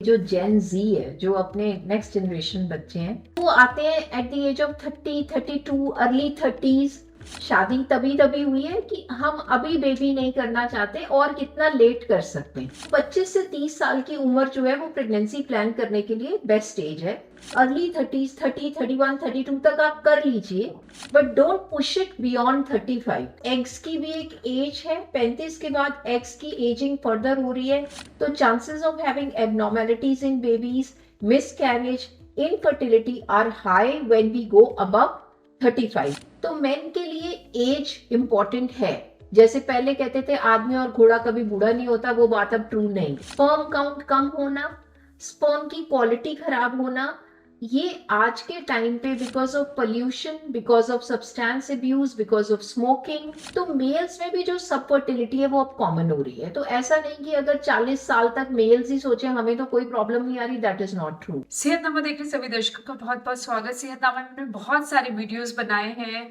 जो जेन जी है, जो अपने नेक्स्ट जनरेशन बच्चे हैं, वो आते हैं at the age of 30, 32, early 30s। शादी तभी तभी हुई है कि हम अभी बेबी नहीं करना चाहते और कितना लेट कर सकते हैं। 25 से 30 साल की उम्र जो है वो प्रेगनेंसी प्लान करने के लिए बेस्ट एज है। अर्ली 30s, 30, 31, 32 तक आप कर लीजिए, but don't push it beyond 35। Eggs की भी एक एज है, 35 के बाद एग्स की एजिंग फर्दर हो रही है, तो chances of having abnormalities in babies, miscarriage, infertility are high when we go above 35। तो मेन के लिए एज इंपॉर्टेंट है। जैसे पहले कहते थे आदमी और घोड़ा कभी बूढ़ा नहीं होता, वो बात अब ट्रू नहीं। स्पर्म काउंट कम होना, स्पर्म की क्वालिटी खराब होना, ये आज के टाइम पे because of pollution, because of substance abuse, because of smoking, तो मेल्स में भी जो सब फर्टिलिटी है वो अब कॉमन हो रही है। तो ऐसा नहीं कि अगर 40 साल तक मेल्स ही सोचे हमें तो कोई प्रॉब्लम नहीं आ रही, दैट इज नॉट ट्रू। सेहतनामा देख रहे सभी दर्शकों का बहुत बहुत स्वागत। सेहतनामा में हमने बहुत सारे वीडियोस बनाए हैं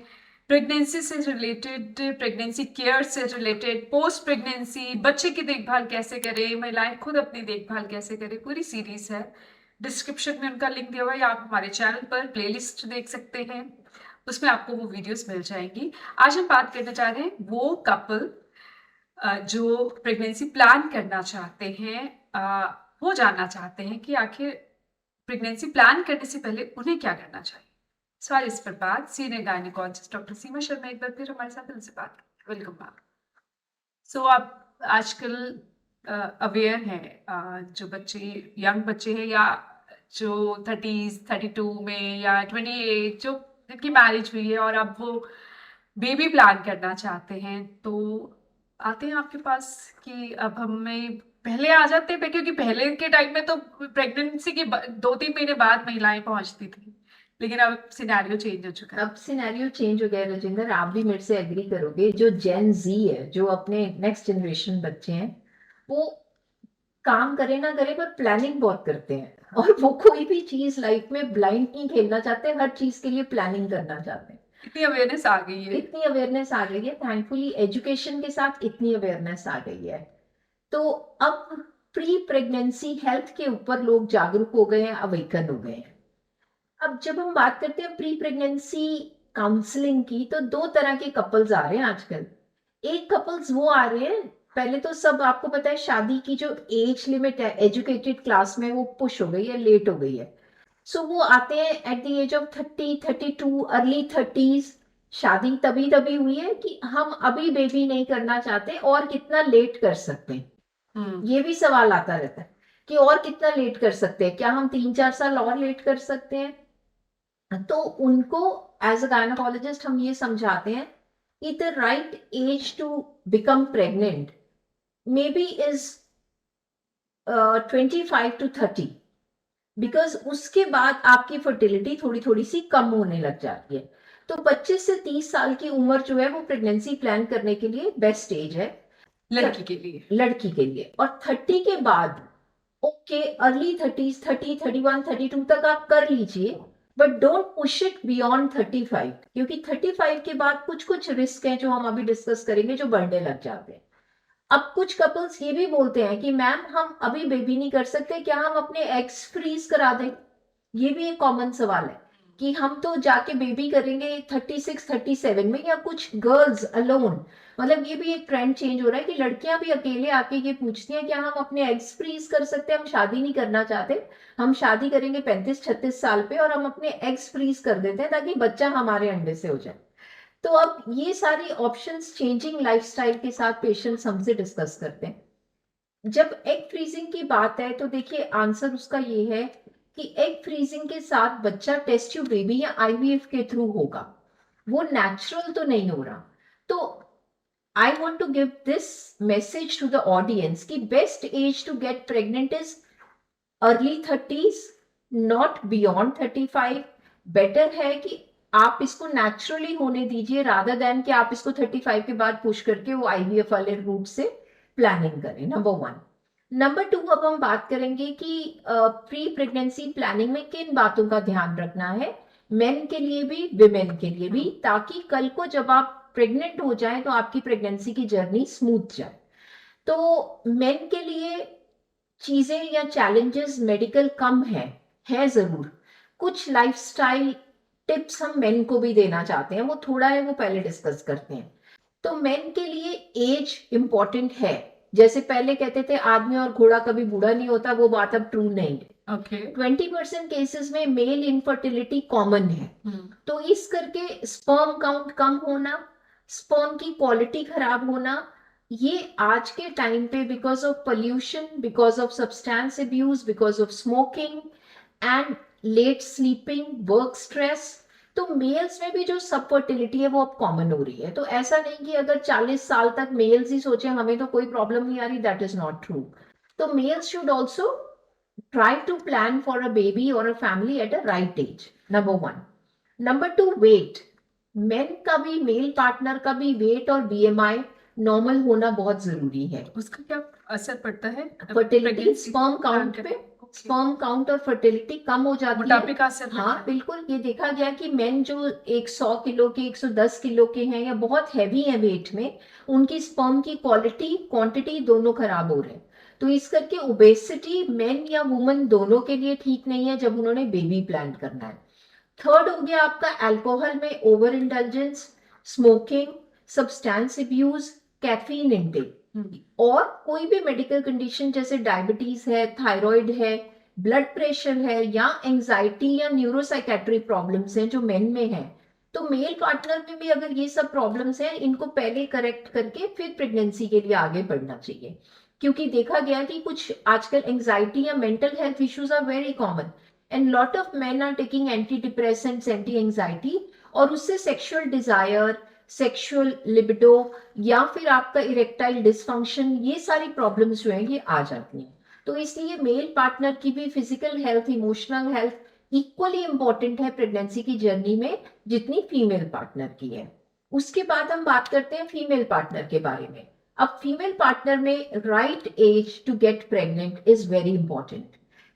प्रेगनेंसी से रिलेटेड, प्रेगनेंसी केयर से रिलेटेड, पोस्ट प्रेगनेंसी बच्चे की देखभाल कैसे करें, महिलाएं खुद अपनी देखभाल कैसे करें, पूरी सीरीज है। डिस्क्रिप्शन में उनका लिंक दिया हुआ है, या आप हमारे चैनल पर प्लेलिस्ट देख सकते हैं, उसमें आपको वो वीडियोस मिल जाएंगी। आज हम बात करने जा रहे हैं वो कपल जो प्रेगनेंसी प्लान करना चाहते हैं, वो जानना चाहते हैं कि आखिर प्रेगनेंसी प्लान करने से पहले उन्हें क्या करना चाहिए। सवाल इस पर बात सीनियर गायनेकोलॉजिस्ट डॉक्टर सीमा शर्मा एक बार फिर हमारे साथ उनसे बात। Welcome ma'am. सो आप आजकल अवेयर हैं, जो बच्चे यंग बच्चे हैं या जो 30s 32 में या 28 जो जिनकी मैरिज हुई है और अब वो बेबी प्लान करना चाहते हैं, तो आते हैं आपके पास कि अब हमें पहले आ जाते हैं, क्योंकि पहले के टाइम में तो प्रेगनेंसी के 2-3 महीने बाद महिलाएं पहुंचती थी, लेकिन अब सिनेरियो चेंज हो चुका है। अब सिनेरियो चेंज हो गया है राजेंद्र, आप भी मेरे से एग्री करोगे। जो जेन जी है, जो अपने नेक्स्ट जनरेशन बच्चे हैं, वो काम करे ना करे पर प्लानिंग बहुत करते हैं, और वो कोई भी चीज लाइफ में ब्लाइंड नहीं खेलना चाहते, हर चीज के लिए प्लानिंग करना चाहते हैं। इतनी अवेयरनेस आ गई है। इतनी अवेयरनेस आ गई है, थैंकफुली एजुकेशन के साथ इतनी अवेयरनेस आ गई है। तो अब प्री प्रेगनेंसी हेल्थ के ऊपर लोग जागरूक हो गए हैं, अवेकन हो गए हैं। अब जब हम बात करते हैं प्री प्रेगनेंसी काउंसलिंग की, तो दो तरह के कपल्स आ रहे हैं आजकल। एक कपल्स वो आ रहे हैं, पहले तो सब आपको पता है शादी की जो एज लिमिट है एजुकेटेड क्लास में वो पुश हो गई है, लेट हो गई है। सो वो आते हैं at the age of 30, 32, early 30s। शादी तभी तभी हुई है कि हम अभी बेबी नहीं करना चाहते और कितना लेट कर सकते हैं। ये भी सवाल आता रहता है कि और कितना लेट कर सकते हैं, क्या हम 3-4 साल और लेट कर सकते हैं। तो उनको एज अ गायनोकोलॉजिस्ट हम ये समझाते हैं कि the right age to become pregnant may be is 25 to 30, because उसके बाद आपकी फर्टिलिटी थोड़ी थोड़ी सी कम होने लग जाती है। तो 25 से 30 साल की उम्र जो है वो प्रेगनेंसी प्लान करने के लिए बेस्ट एज है लड़की के लिए। लड़की के लिए। और 30 के बाद ओके, अर्ली 30s, 30, 31, 32 तक आप कर लीजिए, but don't push it beyond 35, क्योंकि 35 के बाद कुछ कुछ रिस्क हैं जो हम अभी डिस्कस करेंगे, जो बढ़ने लग जाते हैं। अब कुछ कपल्स ये भी बोलते हैं कि मैम हम अभी बेबी नहीं कर सकते, क्या हम अपने एग्स फ्रीज करा दें। ये भी एक कॉमन सवाल है कि हम तो जाके बेबी करेंगे 36, 37 में, या कुछ गर्ल्स अलोन। मतलब ये भी एक ट्रेंड चेंज हो रहा है कि लड़कियां भी अकेले आके ये पूछती हैं क्या हम अपने एग्स फ्रीज कर सकते हैं, हम शादी नहीं करना चाहते, हम शादी करेंगे 35-36 साल पे और हम अपने एग्स फ्रीज कर देते हैं ताकि बच्चा हमारे अंडे से हो जाए। तो अब ये सारी ऑप्शंस चेंजिंग लाइफस्टाइल के साथ पेशेंट्स हमसे डिस्कस करते हैं। जब एग फ्रीजिंग की बात है तो देखिए आंसर उसका ये है कि एग फ्रीजिंग के साथ बच्चा टेस्ट ट्यूब बेबी या आईवीएफ के थ्रू होगा, वो नेचुरल तो नहीं हो रहा। तो I want to give this message to the audience कि best age to get pregnant is early 30s, not beyond 35। Better है कि आप इसको नेचुरली होने दीजिए, रादर देन कि आप इसको 35 के बाद पुश करके वो आईवीएफ वाले रूट से प्लानिंग करें। नंबर 1। नंबर 2, अब हम बात करेंगे कि प्री प्रेगनेंसी प्लानिंग में किन बातों का ध्यान रखना है, मेन के लिए भी विमेन के लिए भी, ताकि कल को जब आप प्रेग्नेंट हो जाए तो आपकी प्रेगनेंसी की जर्नी स्मूथ जाए। तो मेन के लिए चीजें या चैलेंजेस मेडिकल कम है जरूर। कुछ लाइफस्टाइल टिप्स हम मेन को भी देना चाहते हैं, वो थोड़ा है वो पहले डिस्कस करते हैं। तो मेन के लिए एज इंपॉर्टेंट है। जैसे पहले कहते थे आदमी और घोड़ा कभी बूढ़ा नहीं होता, वो बात अब ट्रू नहीं है। ओके 20% केसेस में मेल इनफर्टिलिटी कॉमन है। तो इस करके स्पर्म काउंट कम होना, स्पर्म की क्वालिटी खराब होना, ये आज के टाइम पे because of pollution, because of substance abuse, because of smoking and let sleeping, work stress, तो मेल्स में भी जो सब फर्टिलिटी है वो अब कॉमन हो रही है। तो ऐसा नहीं कि अगर 40 साल तक मेल्स ही सोचे हमें तो कोई प्रॉब्लम नहीं आ रही, दैट इज नॉट ट्रू। तो males should also try to plan for a baby or a family at a right age, number one. Number two, weight. Main का भी, मेल पार्टनर का भी वेट और बीएमआई नॉर्मल होना बहुत जरूरी है। उसका क्या असर पड़ता है फर्टिलिटी, स्पर्म काउंट पे, स्पर्म काउंट और फर्टिलिटी कम हो जाती है। मोटापे का असर हाँ बिल्कुल, ये देखा गया कि मेन जो 100 किलो के, 110 किलो के हैं या बहुत हैवी है वेट में, उनकी स्पर्म की क्वालिटी क्वांटिटी दोनों खराब हो रहे हैं। तो इस करके ओबेसिटी मेन या वुमन दोनों के लिए ठीक नहीं है जब उन्होंने बेबी प्लान करना है। थर्ड हो गया आपका अल्कोहल में over indulgence, smoking, substance abuse, caffeine intake और कोई भी मेडिकल कंडीशन जैसे डायबिटीज है, थायराइड है, ब्लड प्रेशर है या एंजाइटी या न्यूरोसाइकेट्रिक प्रॉब्लम्स हैं जो मेन में है। तो मेल पार्टनर में भी अगर ये सब प्रॉब्लम्स हैं, इनको पहले करेक्ट करके फिर प्रेगनेंसी के लिए आगे बढ़ना चाहिए। क्योंकि देखा गया कि कुछ आजकल एंजाइटी या mental health issues are very common and lot of men are taking anti depressants, anti anxiety, और उससे सेक्सुअल डिजायर, सेक्सुअल लिबिडो या फिर आपका इरेक्टाइल डिसफंक्शन, ये सारी प्रॉब्लम्स जो है ये आ जाती हैं। तो इसलिए मेल पार्टनर की भी physical health, emotional health equally important है प्रेगनेंसी की जर्नी में जितनी फीमेल पार्टनर की है। उसके बाद हम बात करते हैं फीमेल पार्टनर के बारे में। अब फीमेल पार्टनर में right age to get pregnant is very important,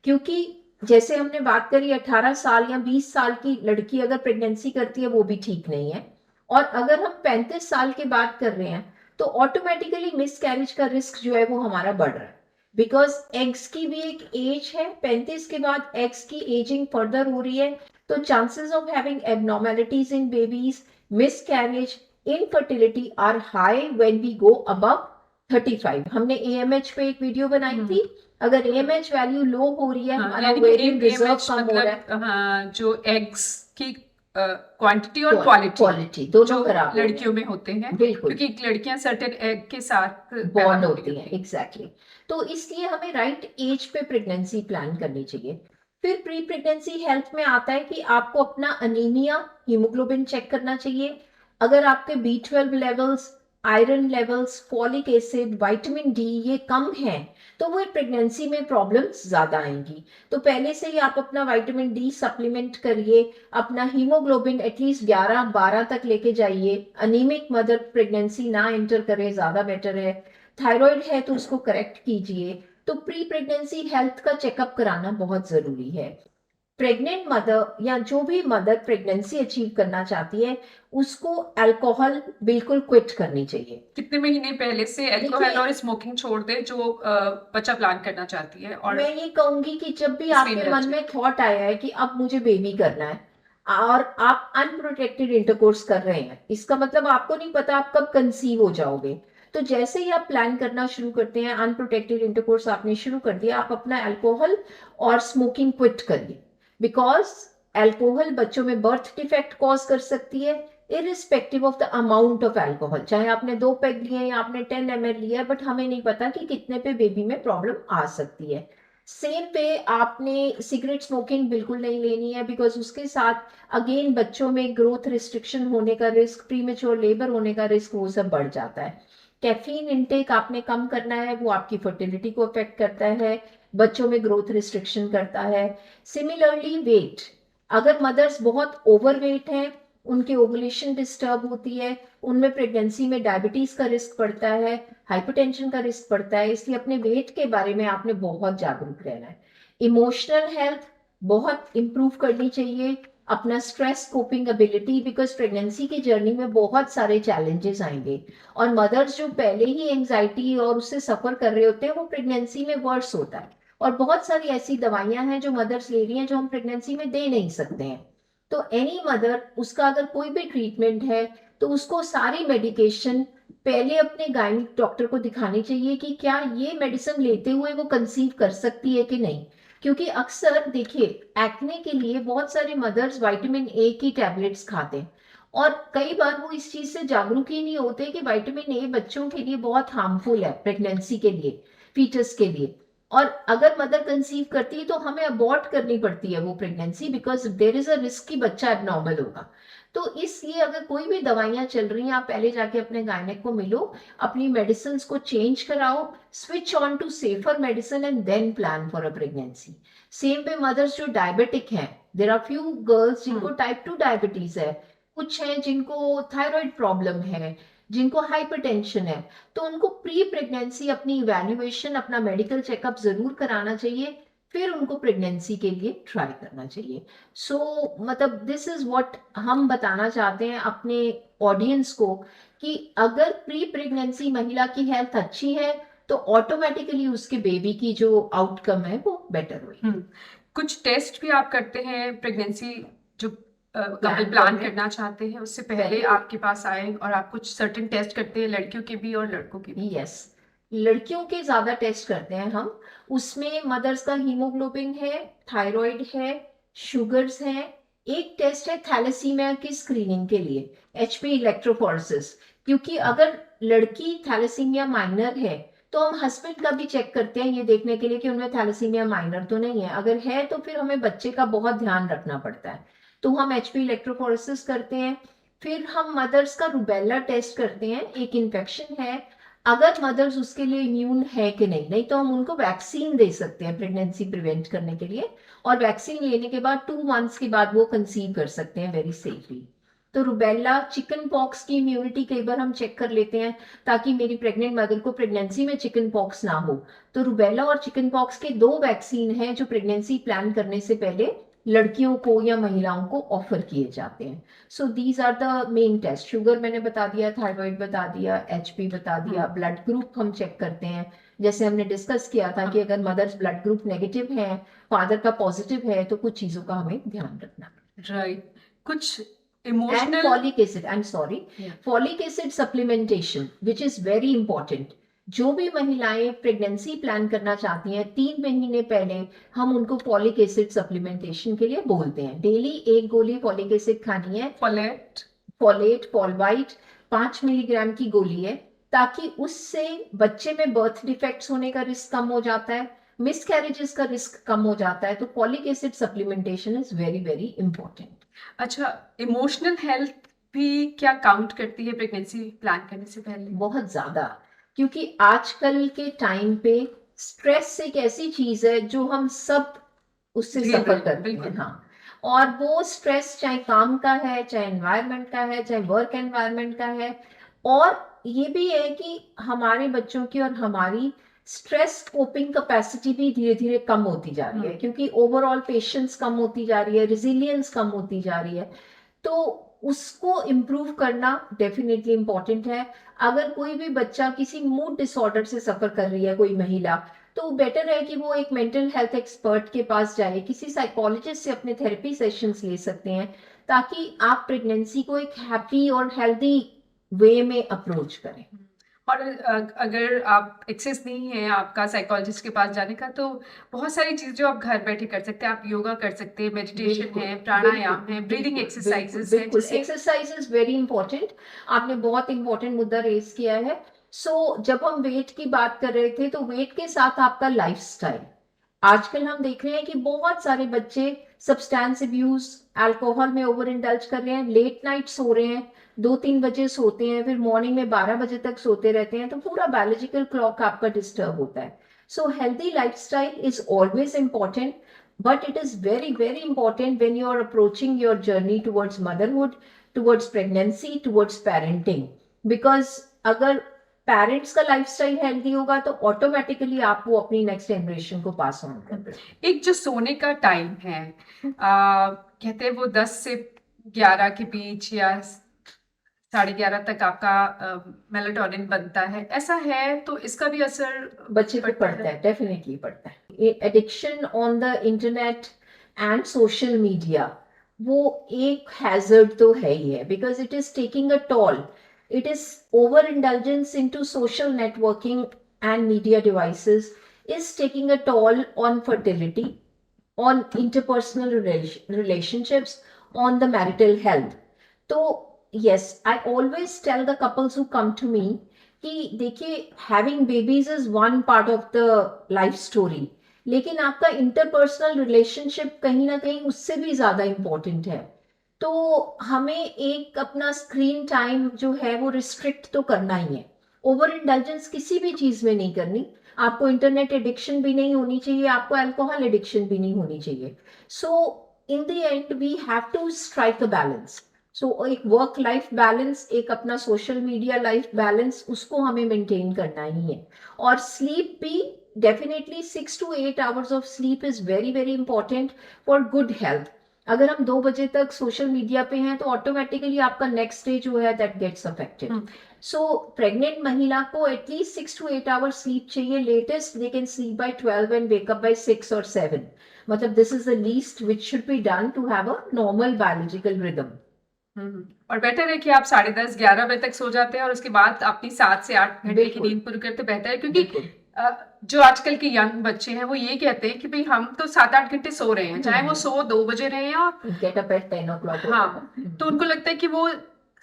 क्योंकि जैसे हमने बात करी 18 साल या 20 साल की लड़की अगर प्रेगनेंसी करती है वो भी ठीक नहीं है, और अगर हम 35 साल के बाद कर रहे हैं तो ऑटोमेटिकली मिस कैरेज का रिस्क जो है वो हमारा बढ़ रहा है। बिकॉज एग्स की भी एक एज है, 35 के बाद एग्स की एजिंग फर्दर हो रही है, तो chances of having abnormalities in babies, miscarriage, infertility are high when we go above 35। हमने एएमएच पे एक वीडियो बनाई थी, अगर एएमएच वैल्यू लो हो रही है, हमारा ओवेरियन रिजर्व कम हो रहा है, हाँ, जो एग्स की क्वांटिटी और क्वालिटी दोनों खराब लड़कियों में होते हैं, बिल्कुल, क्योंकि लड़कियां सर्टेन एग के साथ बॉर्न होती हैं, एग्जैक्टली। तो इसलिए हमें राइट एज पे प्रेगनेंसी प्लान करनी चाहिए। फिर प्री प्रेगनेंसी हेल्थ में आता है कि आपको अपना अनीमिया, हीमोग्लोबिन चेक करना चाहिए। अगर आपके B12 levels, iron levels, folic acid, vitamin D ये कम है तो वो प्रेगनेंसी में प्रॉब्लम्स ज्यादा आएंगी। तो पहले से ही आप अपना विटामिन डी सप्लीमेंट करिए, अपना हीमोग्लोबिन एटलीस्ट 11-12 तक लेके जाइए। अनीमिक मदर प्रेगनेंसी ना एंटर करे, ज्यादा बेटर है। थायराइड है तो उसको करेक्ट कीजिए। तो प्री प्रेगनेंसी हेल्थ का चेकअप कराना बहुत जरूरी है। प्रेग्नेंट मदर या जो भी मदर प्रेगनेंसी अचीव करना चाहती है उसको अल्कोहल बिल्कुल क्विट करनी चाहिए। कितने महीने पहले से अल्कोहल और स्मोकिंग छोड़ दे जो बच्चा प्लान करना चाहती है? और मैं ये कहूंगी कि जब भी आपके मन में थॉट आया है कि अब मुझे बेबी करना है और आप अनप्रोटेक्टेड इंटरकोर्स कर रहे हैं, इसका मतलब आपको नहीं पता आप कब कंसीव हो जाओगे। तो जैसे ही आप प्लान करना शुरू करते हैं, अनप्रोटेक्टेड इंटरकोर्स आपने शुरू कर दिया, आप अपना अल्कोहल और स्मोकिंग क्विट करिए। बिकॉज अल्कोहल बच्चों में बर्थ डिफेक्ट कॉज कर सकती है, irrespective of the amount of alcohol. चाहे आपने 2 पैग लिए या आपने 10 ml लिया है, बट हमें नहीं पता कि कितने पे बेबी में प्रॉब्लम आ सकती है। सेम पे आपने सिगरेट स्मोकिंग बिल्कुल नहीं लेनी है, बिकॉज उसके साथ अगेन बच्चों में ग्रोथ रिस्ट्रिक्शन होने का रिस्क, प्रीमेच्योर लेबर होने का रिस्क, वो सब बढ़ जाता है। कैफीन इनटेक आपने कम करना है, वो आपकी फर्टिलिटी को अफेक्ट करता है, बच्चों में ग्रोथ रिस्ट्रिक्शन करता है। सिमिलरली वेट, अगर मदर्स बहुत ओवरवेट हैं, उनकी ओवुलेशन डिस्टर्ब होती है, उनमें प्रेगनेंसी में डायबिटीज का रिस्क बढ़ता है, हाइपरटेंशन का रिस्क बढ़ता है, इसलिए अपने वेट के बारे में आपने बहुत जागरूक रहना है। इमोशनल हेल्थ बहुत इंप्रूव करनी चाहिए। अपना stress coping ability, because pregnancy की जर्नी में बहुत सारे चैलेंजेस आएंगे और मदर्स जो पहले ही एंजाइटी और उससे सफर कर रहे होते हैं वो प्रेगनेंसी में वर्स होता है। और बहुत सारी ऐसी दवाइयां हैं जो मदर्स ले रही हैं जो हम प्रेगनेंसी में दे नहीं सकते हैं। तो एनी मदर, उसका अगर कोई भी ट्रीटमेंट है तो उसको सारी मेडिकेशन पहले अपने गायनिक डॉक्टर को दिखानी चाहिए कि क्या ये मेडिसिन लेते हुए वो कंसीव कर सकती है कि नहीं। क्योंकि अक्सर देखिए, एक्ने के लिए बहुत सारे मदर्स विटामिन ए की टैबलेट्स खाते हैं और कई बार वो इस चीज से जागरूक ही नहीं होते कि विटामिन ए बच्चों के लिए बहुत हार्मफुल है, प्रेगनेंसी के लिए, फीटस के लिए। और अगर मदर कंसीव करती है तो हमें अबॉर्ट करनी पड़ती है वो pregnancy, because there is a risk कि बच्चा एबनॉर्मल होगा। तो इसलिए अगर कोई भी दवाइयां चल रही हैं, आप पहले जाके अपने गायनेक को मिलो, अपनी मेडिसिन को चेंज कराओ, switch on to safer medicine and then plan for a pregnancy. Same पे मदर्स जो डायबिटिक हैं, देर आर फ्यू गर्ल्स जिनको टाइप 2 डायबिटीज है, कुछ हैं जिनको थायराइड प्रॉब्लम है, जिनको हाइपरटेंशन है। तो उनको प्री प्रेगनेंसी अपनी इवैल्यूएशन, अपना मेडिकल चेकअप जरूर कराना चाहिए, फिर उनको प्रेगनेंसी के लिए ट्राई करना चाहिए। मतलब दिस इज व्हाट हम बताना चाहते हैं अपने ऑडियंस को, कि अगर प्री प्रेगनेंसी महिला की हेल्थ अच्छी है तो ऑटोमेटिकली उसके बेबी की जो आउटकम है वो बेटर हुई। कुछ टेस्ट भी आप करते हैं प्रेगनेंसी जो कपल Plan प्लान करने- करना चाहते हैं उससे पहले पहले- आपके पास आए, और आप कुछ सर्टेन टेस्ट करते हैं लड़कियों के भी और लड़कों के भी? यस, लड़कियों के ज्यादा टेस्ट करते हैं हम। उसमें मदर्स का हीमोग्लोबिन है, थायराइड है, शुगर्स हैं। एक टेस्ट है थैलेसीमिया की स्क्रीनिंग के लिए, एचपी इलेक्ट्रोफोरेसिस। क्योंकि अगर लड़की थैलेसीमिया माइनर है तो हम हस्बैंड का भी चेक करते हैं ये देखने के लिए कि उनमें थैलेसीमिया माइनर तो नहीं है। अगर है तो फिर हमें बच्चे का बहुत ध्यान रखना पड़ता है, तो हम एचपी इलेक्ट्रोफोरेसिस करते हैं। फिर हम मदर्स का रुबेला टेस्ट करते हैं, एक इन्फेक्शन है, अगर मदर्स उसके लिए इम्यून है कि नहीं। नहीं तो हम उनको वैक्सीन दे सकते हैं प्रेगनेंसी प्रिवेंट करने के लिए, और वैक्सीन लेने के बाद 2 मंथ्स के बाद वो कंसीव कर सकते हैं वेरी सेफली। तो रुबेला, चिकन पॉक्स की इम्यूनिटी कई बार हम चेक कर लेते हैं ताकि मेरी प्रेग्नेंट मदर को प्रेगनेंसी में चिकन पॉक्स ना हो। तो रुबेला और चिकन पॉक्स के 2 वैक्सीन हैं जो प्रेगनेंसी प्लान करने से पहले लड़कियों को या महिलाओं को ऑफर किए जाते हैं। So these are the main test. Sugar मैंने बता दिया, थायराइड बता दिया, एचपी बता दिया, ब्लड ग्रुप हम चेक करते हैं। जैसे हमने डिस्कस किया था कि अगर मदर्स ब्लड ग्रुप नेगेटिव है, फादर का पॉजिटिव है, तो कुछ चीजों का हमें ध्यान रखना। राइट। कुछ And emotional folic acid, I'm sorry, folic acid supplementation, which is very important. जो भी महिलाएं प्रेगनेंसी प्लान करना चाहती हैं, 3 महीने पहले हम उनको फॉलिक एसिड सप्लीमेंटेशन के लिए बोलते हैं। डेली 1 गोली फॉलिक एसिड खानी है। फोलेट, फॉलवाइट 5 मिलीग्राम की गोली है, ताकि उससे बच्चे में बर्थ डिफेक्ट्स होने का रिस्क कम हो जाता है, मिसकैरेजेस का रिस्क कम हो जाता है। तो folic acid supplementation is very very important. अच्छा, इमोशनल हेल्थ भी क्या काउंट करती है प्रेगनेंसी प्लान करने से पहले? बहुत ज्यादा, क्योंकि आजकल के टाइम पे स्ट्रेस एक ऐसी चीज है जो हम सब उससे सफर करते हैं। हाँ, और वो स्ट्रेस चाहे काम का है, चाहे एनवायरनमेंट का है, चाहे वर्क एनवायरनमेंट का है। और ये भी है कि हमारे बच्चों की और हमारी स्ट्रेस कोपिंग कैपेसिटी भी धीरे धीरे कम होती जा रही है, क्योंकि ओवरऑल पेशेंस कम होती जा रही है, रिजिलियंस कम होती जा रही है। तो उसको इम्प्रूव करना डेफिनेटली इम्पोर्टेंट है। अगर कोई भी बच्चा किसी मूड डिसऑर्डर से सफर कर रही है, कोई महिला, तो बेटर है कि वो एक मेंटल हेल्थ एक्सपर्ट के पास जाए, किसी साइकोलॉजिस्ट से अपने थेरेपी सेशंस ले सकते हैं, ताकि आप प्रेगनेंसी को एक हैप्पी और हेल्दी वे में अप्रोच करें। और अगर आप एक्सेस नहीं है आपका साइकोलॉजिस्ट के पास जाने का, तो बहुत सारी चीज़ जो आप घर बैठे कर सकते हैं। आप योगा कर सकते हैं, मेडिटेशन है, प्राणायाम है, ब्रीदिंग एक्सरसाइजेस है। Exercise is very important. आपने बहुत इंपॉर्टेंट मुद्दा रेज किया है। जब हम वेट की बात कर रहे थे, तो वेट के साथ आपका लाइफस्टाइल। आजकल हम देख रहे हैं कि बहुत सारे बच्चे सब्सटेंस अब्यूज, अल्कोहल में ओवर इंडल्ज कर रहे हैं, लेट नाइट सो रहे हैं, 2-3 बजे सोते हैं, फिर मॉर्निंग में 12 बजे तक सोते रहते हैं। तो पूरा बायोलॉजिकल क्लॉक आपका डिस्टर्ब होता है। So healthy lifestyle is always important, but it is very very important when you are approaching your journey towards motherhood, towards pregnancy, towards parenting, because अगर पेरेंट्स का लाइफस्टाइल हेल्दी होगा तो automatically आप वो अपनी नेक्स्ट जनरेशन को pass on कर रहे हैं। एक जो सोने का टाइम है, कहते हैं वो 10 से 11 के बीच या 11:30 तक आपका मेलाटोनिन बनता है, ऐसा है तो इसका भी असर बच्चे पे पड़ता है, डेफिनेटली पड़ता है। Addiction on the internet and social media वो एक हैजर्ड तो है ही है, because it is taking a tall. It is over indulgence into social networking and media devices is taking a toll on fertility, on interpersonal relationships, on the marital health. So yes, I always tell the couples who come to me कि देखिए, having babies is one part of the life story, लेकिन आपका interpersonal relationship कहीं ना कहीं उससे भी ज्यादा इम्पोर्टेंट है. तो हमें एक अपना स्क्रीन टाइम जो है वो रिस्ट्रिक्ट तो करना ही है. ओवर इंडल्जेंस किसी भी चीज में नहीं करनी. आपको इंटरनेट एडिक्शन भी नहीं होनी चाहिए, आपको अल्कोहल एडिक्शन भी नहीं होनी चाहिए. So in the end we have to strike a balance. So एक वर्क लाइफ बैलेंस, एक अपना सोशल मीडिया लाइफ बैलेंस, उसको हमें मेंटेन करना ही है. और स्लीप भी definitely 6 to 8 hours of sleep is very very important for good health. अगर हम 2 बजे तक सोशल मीडिया पे हैं तो ऑटोमेटिकली आपका नेक्स्ट डे जो है that gets affected. So pregnant महिला को एटलीस्ट 6 to 8 hours स्लीप चाहिए. Latest they can sleep by 12 and wake up by 6 or 7. मतलब this is the least which should be done to have a normal biological rhythm. और better है कि आप 10:30-11 बजे तक सो जाते हैं और उसके बाद अपनी 7 से 8 घंटे की नींद पूरी करते बेहतर है, क्योंकि जो आजकल के यंग बच्चे हैं वो ये कहते हैं कि भाई हम तो 7-8 घंटे सो रहे हैं, चाहे वो सो 2 बजे रहे हैं और गेट अप एट 10 o'clock. हाँ, तो उनको लगता है कि वो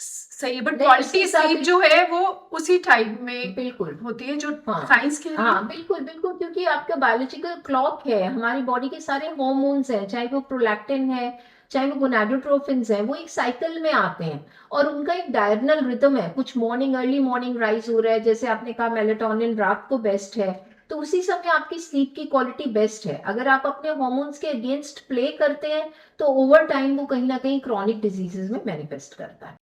सही, बट क्वालिटी स्लीप जो है वो उसी टाइम में बिल्कुल होती है जो हाँ, साइंस के. हाँ बिल्कुल बिल्कुल, क्योंकि आपका बायोलॉजिकल क्लॉक है. हमारी बॉडी के सारे हॉर्मोन्स हैं, चाहे वो प्रोलैक्टिन है, चाहे वो गोनाडोट्रोफिन्स हैं, वो एक साइकिल में आते हैं और उनका एक डायगोनल रिदम है. कुछ मॉर्निंग अर्ली मॉर्निंग राइज हो रहा है, जैसे आपने कहा मेलाटोनिन रात को बेस्ट है, तो उसी समय आपकी स्लीप की क्वालिटी बेस्ट है. अगर आप अपने हॉर्मोन्स के अगेंस्ट प्ले करते हैं तो ओवर टाइम वो कहीं ना कहीं क्रॉनिक डिजीजेस में मैनिफेस्ट करता है.